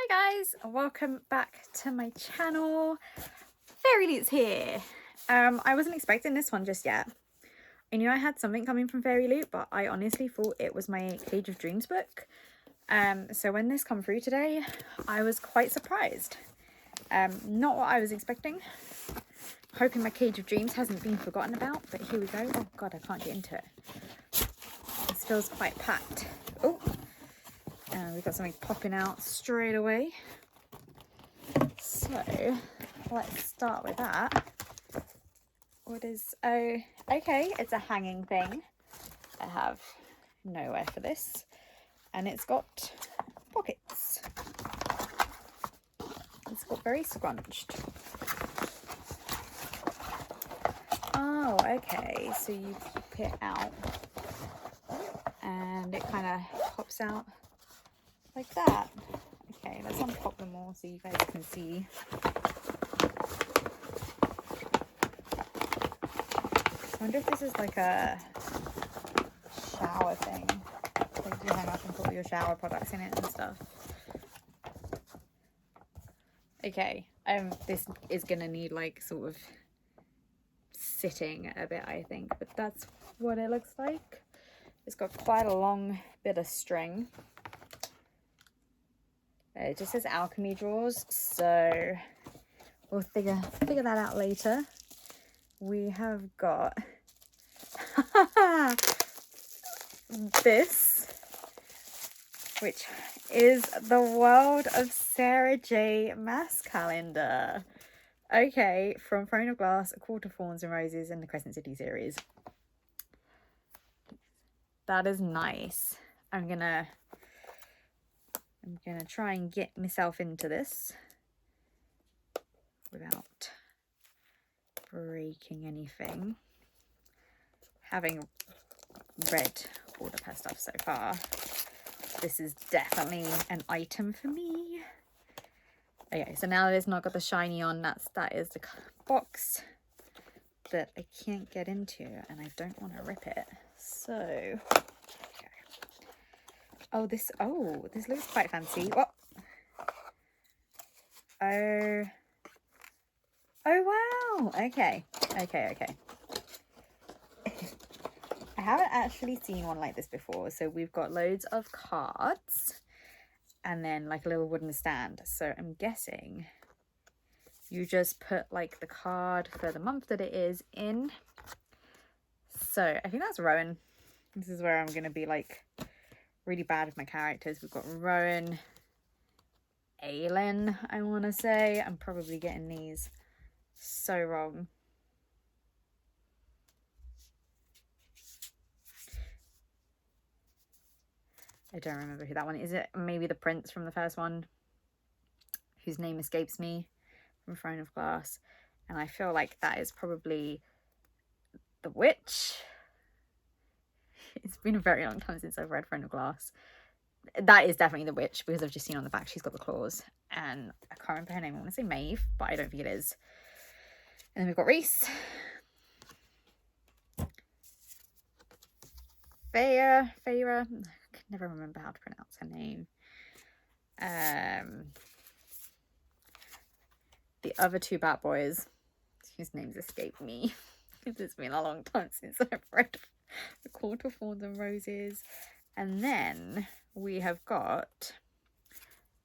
Guys, welcome back to my channel. FairyLoot's here. I wasn't expecting this one just yet. I knew I had something coming from FairyLoot, but I honestly thought it was my Cage of Dreams book. So when this come through today, I was quite surprised. Not what I was expecting. Hoping my Cage of Dreams hasn't been forgotten about, but here we go. Oh god, I can't get into it. This feels quite packed. Oh, we've got something popping out straight away. So let's start with that. What is, oh, okay, it's a hanging thing. I have nowhere for this. And it's got pockets. It's got very scrunched. Oh, okay, so you pop it out and it kind of pops out like that. Okay, let's unpop them all so you guys can see. I wonder if this is like a shower thing. Like you hang up and put all your shower products in it and stuff. Okay, this is gonna need like sort of sitting a bit, I think, but that's what it looks like. It's got quite a long bit of string. It just says Alchemy drawers, so we'll figure that out later. We have got this, which is the World of Sarah J mass calendar. Okay, from Throne of Glass, A Court of Thorns and Roses, and the Crescent City series. That is nice. I'm gonna try and get myself into this without breaking anything. Having read all the past stuff so far, this is definitely an item for me. Okay, so now that it's not got the shiny on, that is the box that I can't get into, and I don't want to rip it. So, okay. Oh, this looks quite fancy. What? Oh wow. Okay. I haven't actually seen one like this before. So we've got loads of cards and then like a little wooden stand. So I'm guessing you just put like the card for the month that it is in. So I think that's Rowan. This is where I'm going to be like really bad with my characters. We've got Rowan, Aylin, I want to say. I'm probably getting these so wrong. I don't remember who that one is. It maybe the prince from the first one, whose name escapes me, from Throne of Glass. And I feel like that is probably the witch. It's been a very long time since I've read Throne of Glass. That is definitely the witch, because I've just seen on the back she's got the claws. And I can't remember her name. I want to say Maeve, but I don't think it is. And then we've got Reese. Feyre. I can never remember how to pronounce her name. The other two bad boys, whose names escape me. It's been a long time since I've read The Court of Thorns and Roses. And then we have got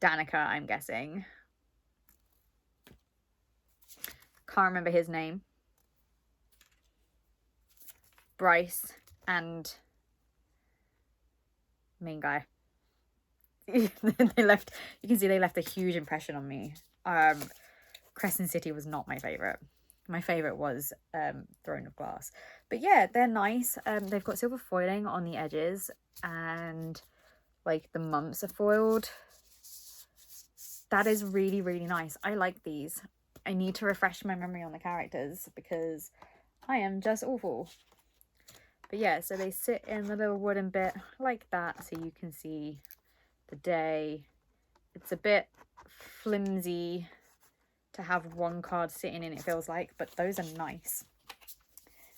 Danica, I'm guessing. Can't remember his name. Bryce and main guy. They left, you can see they left a huge impression on me. Crescent City was not my favorite. My favorite was Throne of Glass. But yeah, they're nice. They've got silver foiling on the edges, and like the mumps are foiled. That is really, really nice. I like these. I need to refresh my memory on the characters because I am just awful. But yeah, so they sit in the little wooden bit like that, so you can see the day. It's a bit flimsy to have one card sitting in, it feels like, but those are nice.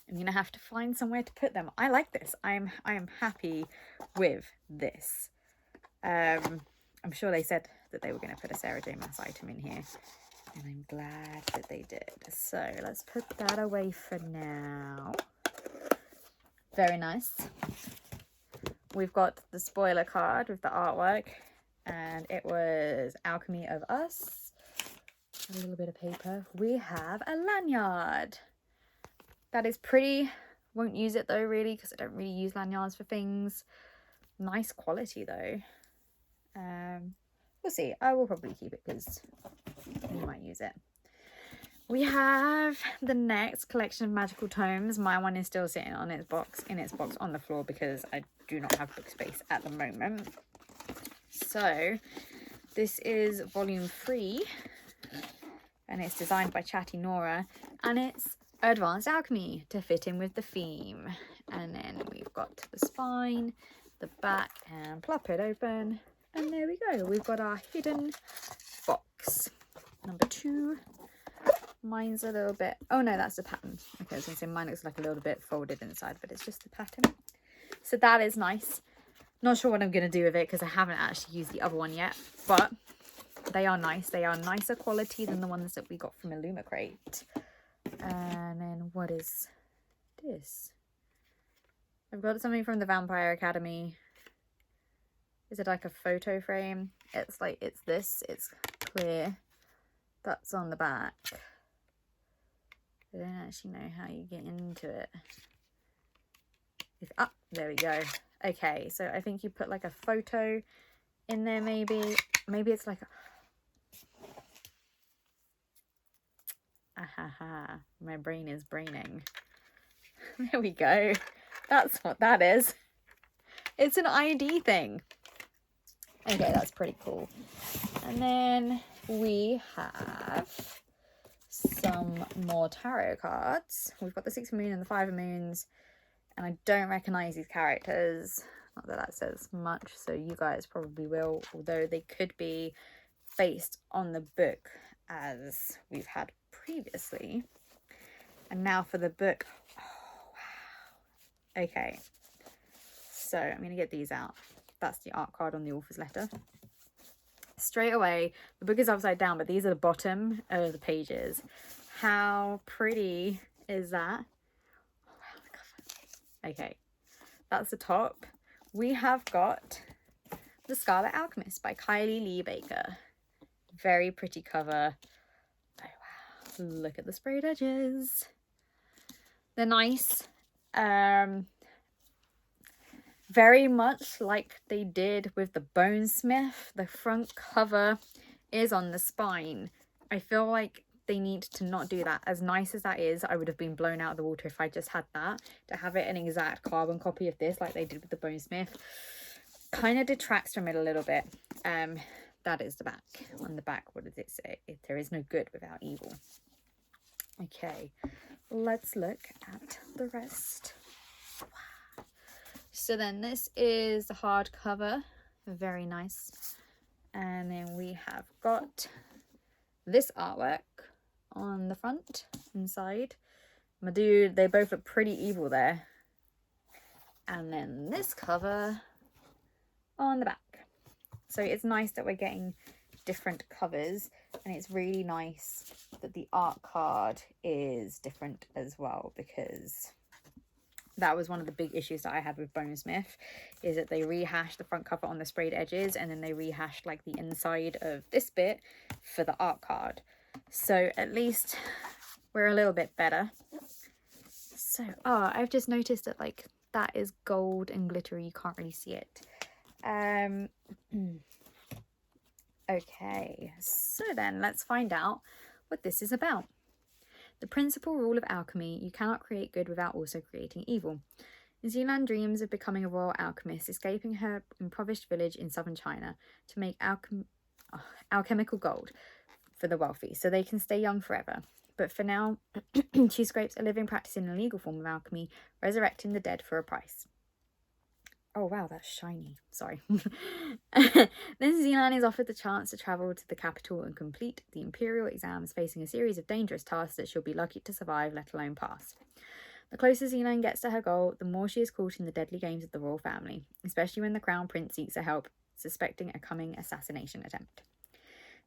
I'm gonna have to find somewhere to put them. I like this. I am happy with this. I'm sure they said that they were going to put a Sarah J Maas item in here, and I'm glad that they did. So let's put that away for now. Very nice. We've got the spoiler card with the artwork, and it was Alchemy of Us. A little bit of paper. We have a lanyard. That is pretty. Won't use it though, really, because I don't really use lanyards for things. Nice quality though. We'll see. I will probably keep it because you might use it. We have the next collection of magical tomes. My one is still sitting on its box, on the floor, because I do not have book space at the moment. So this is volume 3, and it's designed by Chatty Nora, and it's Advanced Alchemy to fit in with the theme. And then we've got the spine, the back, and plop it open, and there we go. We've got our hidden box. Number 2. Mine's a little bit, oh no, that's the pattern. Okay, I was gonna say mine looks like a little bit folded inside, but it's just the pattern. So that is nice. Not sure what I'm gonna do with it because I haven't actually used the other one yet, but they are nice. They are nicer quality than the ones that we got from Illumicrate. And then what is this? I've got something from the Vampire Academy. Is it like a photo frame? It's like, it's this, it's clear. That's on the back. I don't actually know how you get into it. There we go. Okay, so I think you put like a photo in there, maybe it's like my brain is braining. There we go. That's what that is. It's an ID thing. Okay, that's pretty cool. And then we have some more tarot cards. We've got the 6 of Moon and the 5 of Moons, and I don't recognize these characters. Not that that says much, so you guys probably will, although they could be based on the book as we've had previously. And now for the book. Oh wow. Okay, so I'm gonna get these out. That's the art card on the author's letter. Straight away, the book is upside down, but these are the bottom of the pages. How pretty is that? Oh wow, the cover. Okay, that's the top. We have got The Scarlet Alchemist by Kylie Lee Baker. Very pretty cover. Oh wow, look at the sprayed edges. They're nice. Very much like they did with the Bonesmith, the front cover is on the spine. I feel like they need to not do that. As nice as that is, I would have been blown out of the water if I just had that. To have it an exact carbon copy of this like they did with the Bonesmith kind of detracts from it a little bit. That is the back. On the back, what does it say? There is no good without evil. Okay, let's look at the rest. Wow. So then this is the hardcover, very nice. And then we have got this artwork on the front and side. My dude, they both look pretty evil there. And then this cover on the back. So it's nice that we're getting different covers, and it's really nice that the art card is different as well, because that was one of the big issues that I had with Bonesmith, is that they rehashed the front cover on the sprayed edges, and then they rehashed like the inside of this bit for the art card. So at least we're a little bit better. So, I've just noticed that like that is gold and glittery. You can't really see it. Okay, so then let's find out what this is about. The principal rule of alchemy: you cannot create good without also creating evil. Zealand dreams of becoming a royal alchemist, escaping her impoverished village in southern China to make alchemical gold for the wealthy, so they can stay young forever. But for now, she scrapes a living practicing a legal form of alchemy, resurrecting the dead for a price. Oh wow, that's shiny. Sorry. Then Zealand is offered the chance to travel to the capital and complete the imperial exams, facing a series of dangerous tasks that she'll be lucky to survive, let alone pass. The closer Zealand gets to her goal, the more she is caught in the deadly games of the royal family, especially when the crown prince seeks her help suspecting a coming assassination attempt.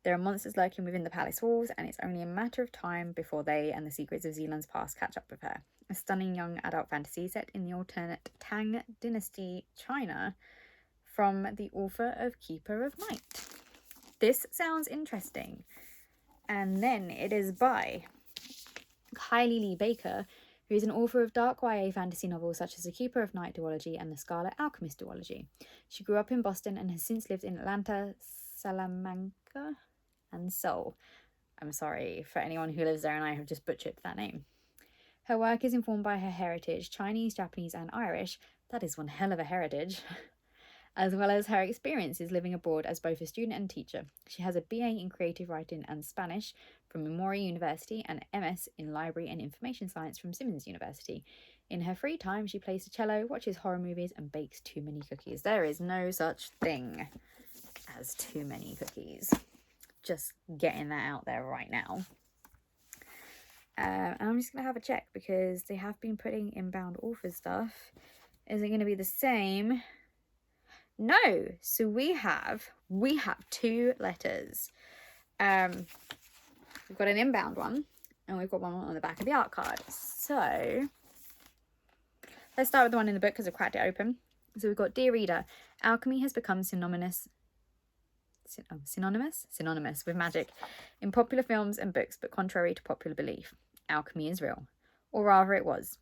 There are monsters lurking within the palace walls, and it's only a matter of time before they and the secrets of Zealand's past catch up with her. A stunning young adult fantasy set in the alternate Tang Dynasty China from the author of Keeper of Night. This sounds interesting. And then it is by Kylie Lee Baker, who is an author of dark YA fantasy novels such as The Keeper of Night duology and the Scarlet Alchemist duology. She grew up in Boston and has since lived in Atlanta, Salamanca, and Seoul. I'm sorry for anyone who lives there and I have just butchered that name. Her work is informed by her heritage, Chinese, Japanese, and Irish. That is one hell of a heritage. As well as her experiences living abroad as both a student and teacher. She has a BA in Creative Writing and Spanish from Memorial University and MS in Library and Information Science from Simmons University. In her free time, she plays the cello, watches horror movies, and bakes too many cookies. There is no such thing as too many cookies. Just getting that out there right now. And I'm just going to have a check because they have been putting inbound author stuff. Is it going to be the same? No. So we have 2 letters. We've got an inbound one and we've got one on the back of the art card. So let's start with the one in the book because I've cracked it open. So we've got, Dear Reader, alchemy has become synonymous with magic in popular films and books, but contrary to popular belief, alchemy is real. Or rather it was.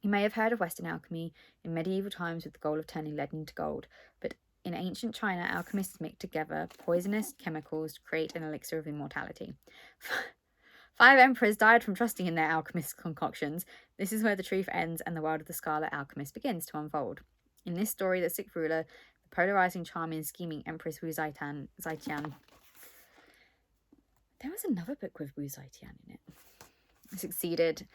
You may have heard of Western alchemy in medieval times with the goal of turning lead into gold, but in ancient China, alchemists mixed together poisonous chemicals to create an elixir of immortality. 5 emperors died from trusting in their alchemist concoctions. This is where the truth ends and the world of the Scarlet Alchemist begins to unfold. In this story, the sick ruler, the polarizing, charming, scheming Empress Wu Zetian. There was another book with Wu Zetian in it. Succeeded.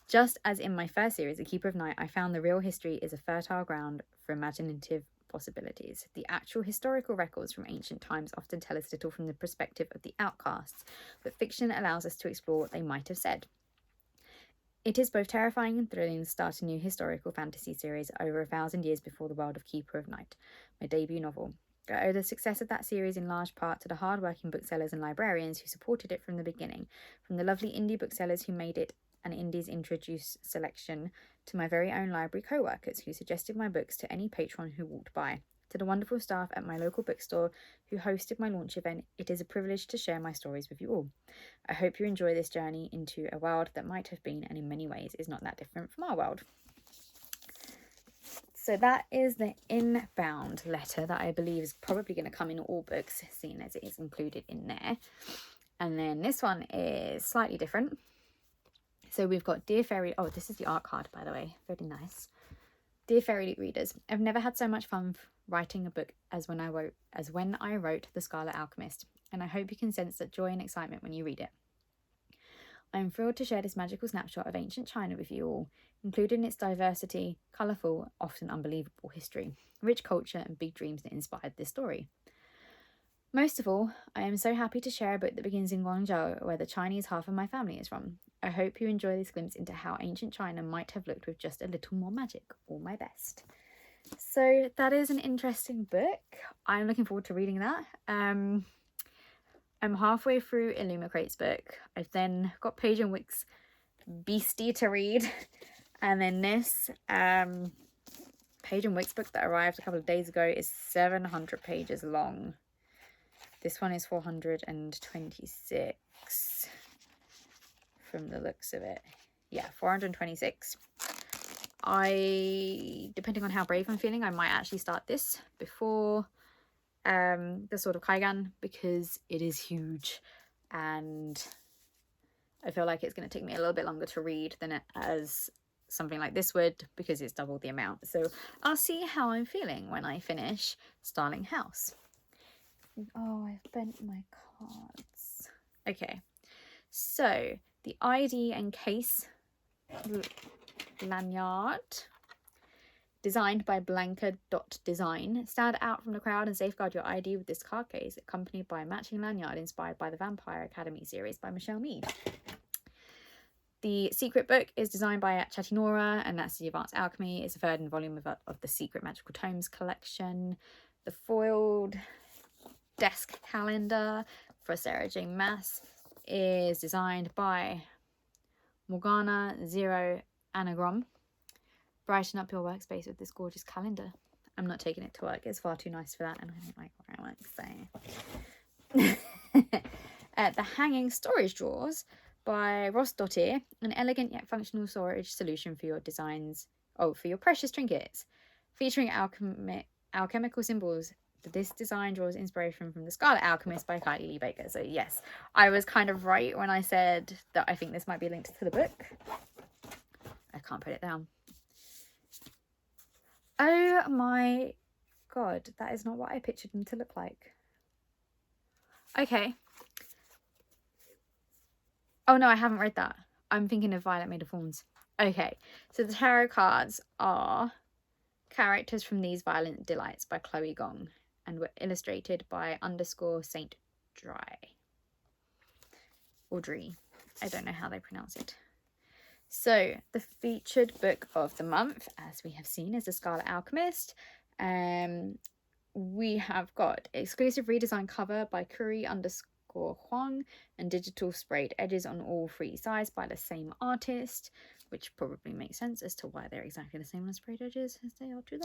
Just as in my first series, The Keeper of Night, I found the real history is a fertile ground for imaginative possibilities. The actual historical records from ancient times often tell us little from the perspective of the outcasts, but fiction allows us to explore what they might have said. It is both terrifying and thrilling to start a new historical fantasy series over 1,000 years before the world of Keeper of Night, my debut novel. I owe the success of that series in large part to the hard-working booksellers and librarians who supported it from the beginning, from the lovely indie booksellers who made it an Indies Introduce selection, to my very own library co-workers who suggested my books to any patron who walked by, to the wonderful staff at my local bookstore who hosted my launch event. It is a privilege to share my stories with you all. I hope you enjoy this journey into a world that might have been, and in many ways is not that different from our world. So that is the inbound letter that I believe is probably going to come in all books, seeing as it is included in there. And then this one is slightly different. So we've got Dear Fairy... Oh, this is the art card, by the way. Very nice. Dear FairyLoot readers, I've never had so much fun writing a book as when I wrote The Scarlet Alchemist, and I hope you can sense that joy and excitement when you read it. I am thrilled to share this magical snapshot of ancient China with you all, including its diversity, colourful, often unbelievable history, rich culture and big dreams that inspired this story. Most of all, I am so happy to share a book that begins in Guangzhou, where the Chinese half of my family is from. I hope you enjoy this glimpse into how ancient China might have looked with just a little more magic. All my best. So that is an interesting book. I'm looking forward to reading that. I'm halfway through Illumicrate's book. I've then got Page and Wick's Beastie to read. And then this Page and Wick's book that arrived a couple of days ago is 700 pages long. This one is 426 from the looks of it. Yeah, 426. Depending on how brave I'm feeling, I might actually start this before the Sword of Kaigan, because it is huge and I feel like it's going to take me a little bit longer to read than it as something like this would, because it's double the amount. So I'll see how I'm feeling when I finish Starling House. Oh, I've bent my cards. Okay, so the ID and case lanyard, designed by Blanca.Design. Stand out from the crowd and safeguard your ID with this card case, accompanied by a matching lanyard inspired by the Vampire Academy series by Michelle Mead. The secret book is designed by Chatinora, and that's the Advanced Alchemy. It's the 3rd volume of the Secret Magical Tomes collection. The foiled desk calendar for Sarah J. Maas is designed by Morgana Zero Anagram. Brighten up your workspace with this gorgeous calendar. I'm not taking it to work. It's far too nice for that, and I don't like where I work, so... The hanging storage drawers by Ross Dottier, an elegant yet functional storage solution for your designs. Oh, for your precious trinkets. Featuring alchemical symbols, this design draws inspiration from The Scarlet Alchemist by Kylie Lee Baker. So yes, I was kind of right when I said that I think this might be linked to the book. I can't put it down. Oh my god, that is not what I pictured them to look like. Okay. Oh no, I haven't read that. I'm thinking of Violet Made of Thorns. Okay, so the tarot cards are characters from These Violent Delights by Chloe Gong and were illustrated by _Saint Dry. Audrey. I don't know how they pronounce it. So the featured book of the month, as we have seen, is The Scarlet Alchemist. We have got exclusive redesign cover by Curry_Huang and digital sprayed edges on all 3 sides by the same artist, which probably makes sense as to why they're exactly the same on sprayed edges as they are to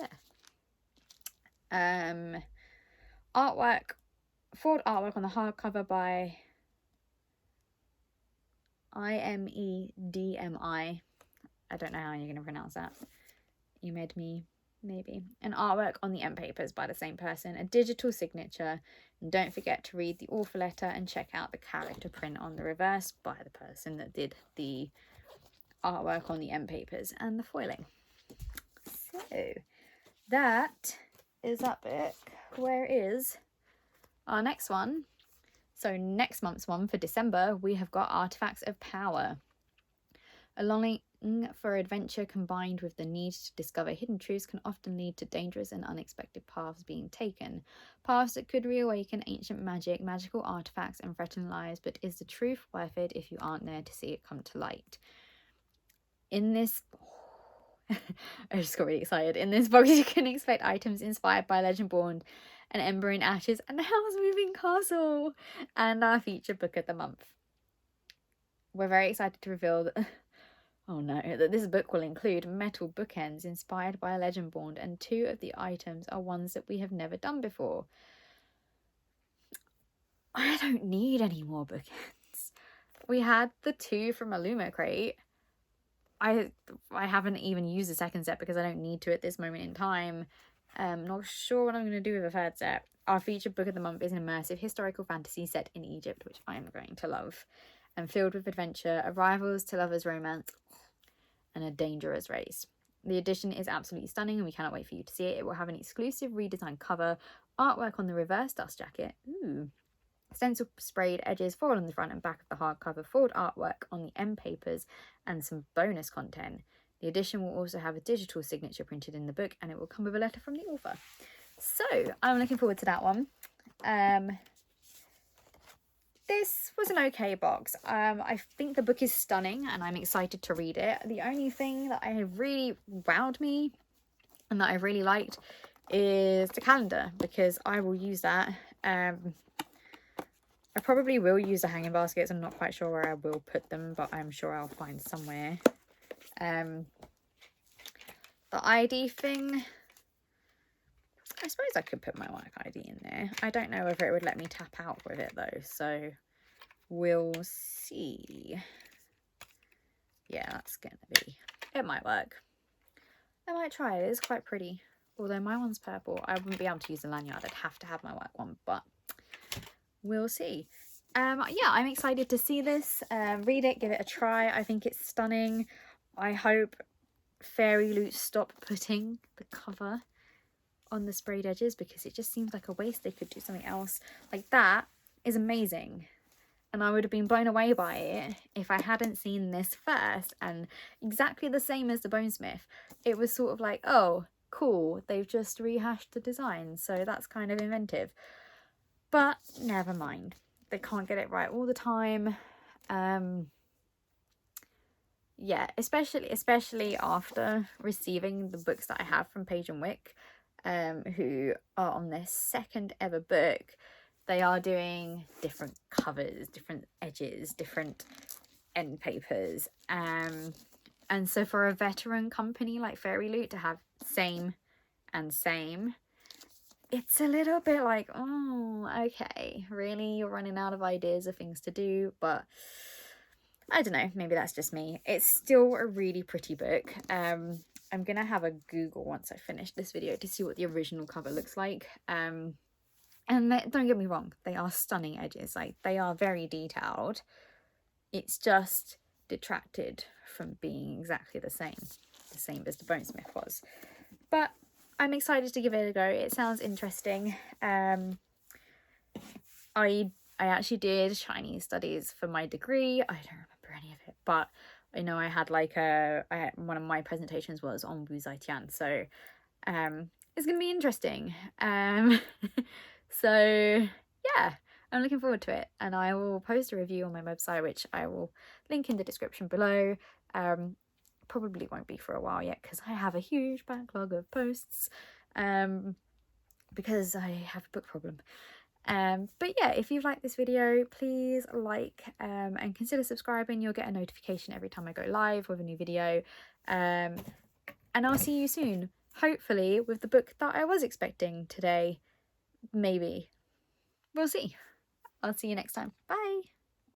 there. Artwork, forward artwork on the hardcover by IMEDMI. I don't know how you're going to pronounce that. You made me, maybe. An artwork on the end papers by the same person, a digital signature, and don't forget to read the author letter and check out the character print on the reverse by the person that did the artwork on the end papers and the foiling. So that is that book. Where is our next one? So next month's one for December, we have got Artifacts of Power. A longing for adventure combined with the need to discover hidden truths can often lead to dangerous and unexpected paths being taken. Paths that could reawaken ancient magic, magical artifacts, and threaten lives, but is the truth worth it if you aren't there to see it come to light? In this... I just got really excited. In this box, you can expect items inspired by Legendborn, An Ember in Ashes, and House Moving Castle, and our featured book of the month. We're very excited to reveal that, oh no, that this book will include metal bookends inspired by Legendborn, and 2 of the items are ones that we have never done before. I don't need any more bookends. We had the 2 from a Luma crate. I haven't even used the second set because I don't need to at this moment in time. Not sure what I'm going to do with the third set. Our featured book of the month is an immersive historical fantasy set in Egypt, which I am going to love, and filled with adventure, a rivals to lovers romance, and a dangerous race. The edition is absolutely stunning and we cannot wait for you to see it. It will have an exclusive redesigned cover, artwork on the reverse dust jacket, stencil sprayed edges, foil on the front and back of the hardcover, forward artwork on the end papers, and some bonus content. The edition will also have a digital signature printed in the book, and it will come with a letter from the author. So I'm looking forward to that one. This was an okay box. I think the book is stunning and I'm excited to read it. The only thing that really wowed me and that I really liked is the calendar, because I will use that. I probably will use the hanging baskets. I'm not quite sure where I will put them, but I'm sure I'll find somewhere. The ID thing, I suppose I could put my work ID in there. I don't know whether it would let me tap out with it though, so we'll see. Yeah, that's gonna be, it might work. I might try it. It's quite pretty. Although my one's purple, I wouldn't be able to use the lanyard. I'd have to have my work one, but we'll see. Yeah, I'm excited to see this. Read it, give it a try. I think it's stunning. I hope FairyLoot stop putting the cover on the sprayed edges, because it just seems like a waste. They could do something else. Like, that is amazing, and I would have been blown away by it if I hadn't seen this first. And exactly the same as the Bonesmith, it was sort of like, oh cool, they've just rehashed the design, so that's kind of inventive. But never mind, they can't get it right all the time. Yeah, especially after receiving the books that I have from Page and Wick. who are on their second ever book. They are doing different covers, different edges, different end papers. And so for a veteran company like FairyLoot to have same and same, it's a little bit like, oh, okay, really? You're running out of ideas of things to do? But I don't know, maybe that's just me. It's still a really pretty book. I'm gonna have a Google once I finish this video to see what the original cover looks like. And don't get me wrong, they are stunning edges. Like, they are very detailed. It's just detracted from being exactly the same as the Bonesmith was. But I'm excited to give it a go. It sounds interesting. I actually did Chinese studies for my degree. I don't remember any of it, but I know I had like one of my presentations was on Wu Zai Tian, so it's gonna be interesting. So yeah, I'm looking forward to it, and I will post a review on my website, which I will link in the description below. Probably won't be for a while yet because I have a huge backlog of posts, because I have a book problem. But yeah, if you've liked this video, please like and consider subscribing. You'll get a notification every time I go live with a new video. And I'll see you soon, hopefully with the book that I was expecting today. Maybe. We'll see. I'll see you next time. Bye.